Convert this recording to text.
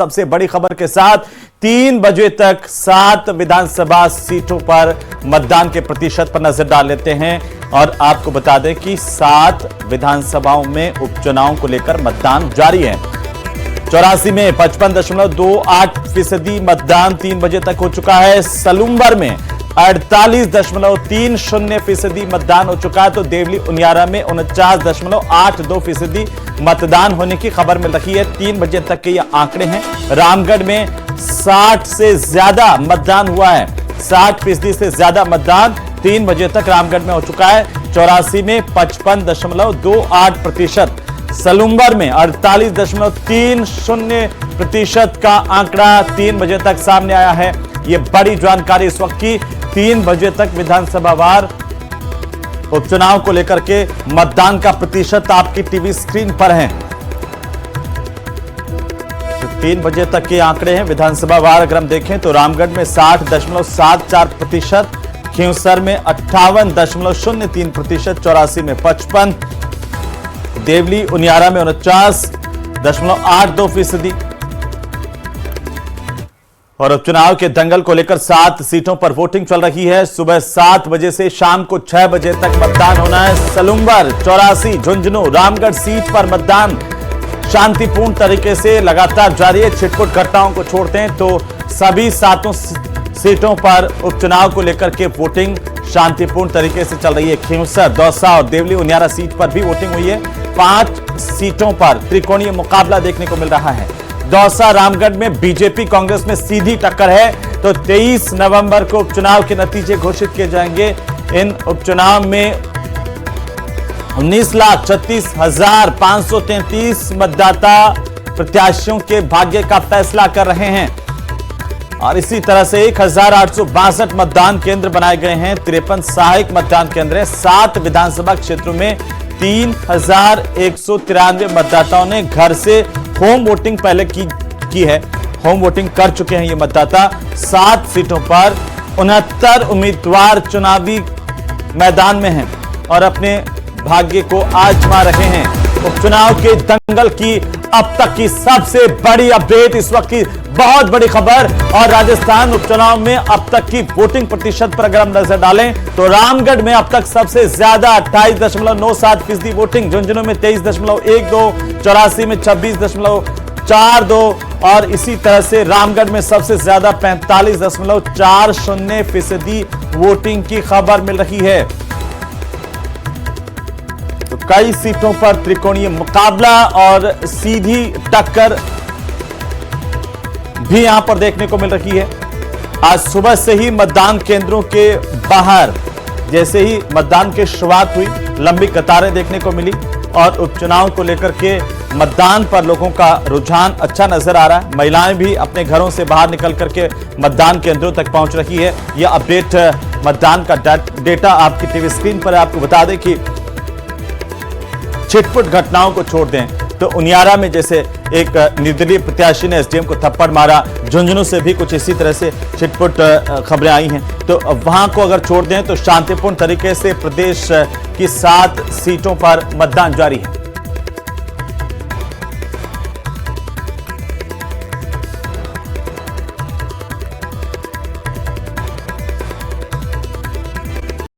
सबसे बड़ी खबर के साथ 3 बजे तक 7 विधानसभा सीटों पर मतदान के प्रतिशत पर नजर डाल लेते हैं और आपको बता दें कि 7 विधानसभाओं में उपचुनाव को लेकर मतदान जारी है। 84 में 55.28% मतदान 3 बजे तक हो चुका है। सलूम्बर में 48.30% मतदान हो चुका है, तो देवली उनियारा में 49.82% मतदान होने की खबर मिल रही है। 3 बजे तक के ये आंकड़े हैं। रामगढ़ में 60 से ज्यादा मतदान हुआ है, 60% से ज्यादा मतदान 3 बजे तक रामगढ़ में हो चुका है। 84 में 55.28%, सलूम्बर में 48.30% का आंकड़ा 3 बजे तक सामने आया है। ये बड़ी जानकारी इस वक्त की। 3 बजे तक विधानसभा वार उपचुनाव को लेकर के मतदान का प्रतिशत आपकी टीवी स्क्रीन पर है। तो 3 बजे तक के आंकड़े हैं विधानसभा वार। अगर हम देखें तो रामगढ़ में 60.74%, खींवसर में 58.03%, 84 में 55%, देवली उनियारा में 49.82%। और उपचुनाव के दंगल को लेकर 7 सीटों पर वोटिंग चल रही है। सुबह 7 बजे से शाम को 6 बजे तक मतदान होना है। सलूम्बर, 84, झुंझुनू, रामगढ़ सीट पर मतदान शांतिपूर्ण तरीके से लगातार जारी है। छिटपुट घटनाओं को छोड़ते हैं तो सभी 7 सीटों पर उपचुनाव को लेकर के वोटिंग शांतिपूर्ण तरीके से चल रही है। खींवसर, दौसा और देवली उनियारा सीट पर भी वोटिंग हुई है। 5 सीटों पर त्रिकोणीय मुकाबला देखने को मिल रहा है। दौसा, रामगढ़ में बीजेपी कांग्रेस में सीधी टक्कर है, तो 23 नवंबर को उपचुनाव के नतीजे घोषित किए जाएंगे। इन उपचुनाव में 19,36,533 मतदाता प्रत्याशियों के भाग्य का फैसला कर रहे हैं और इसी तरह से 1,862 मतदान केंद्र बनाए गए हैं। 53 सहायक मतदान केंद्र हैं। 7 विधानसभा क्षेत्रों में 3,193 मतदाताओं ने घर से होम वोटिंग पहले की है, होम वोटिंग कर चुके हैं ये मतदाता। 7 सीटों पर 69 उम्मीदवार चुनावी मैदान में हैं और अपने भाग्य को आजमा रहे हैं। उपचुनाव के दंगल की अब तक की सबसे बड़ी अपडेट, इस वक्त की बहुत बड़ी खबर। और राजस्थान उपचुनाव में अब तक की वोटिंग प्रतिशत पर अगर हम नजर डालें तो रामगढ़ में अब तक सबसे ज्यादा 28.97% वोटिंग, झुंझुनू में 23.12, 84 में 26.42 और इसी तरह से रामगढ़ में सबसे ज्यादा 45.40% वोटिंग की खबर मिल रही है। तो कई सीटों पर त्रिकोणीय मुकाबला और सीधी टक्कर भी यहां पर देखने को मिल रही है। आज सुबह से ही मतदान केंद्रों के बाहर जैसे ही मतदान की शुरुआत हुई, लंबी कतारें देखने को मिली और उपचुनाव को लेकर के मतदान पर लोगों का रुझान अच्छा नजर आ रहा है। महिलाएं भी अपने घरों से बाहर निकल करके मतदान केंद्रों तक पहुंच रही है। यह अपडेट मतदान का डेटा आपकी टीवी स्क्रीन पर है। आपको बता दें कि छिटपुट घटनाओं को छोड़ दें तो उनियारा में जैसे एक निर्दलीय प्रत्याशी ने एसडीएम को थप्पड़ मारा, झुंझुनू से भी कुछ इसी तरह से छिटपुट खबरें आई हैं, तो वहां को अगर छोड़ दें तो शांतिपूर्ण तरीके से प्रदेश की 7 सीटों पर मतदान जारी है।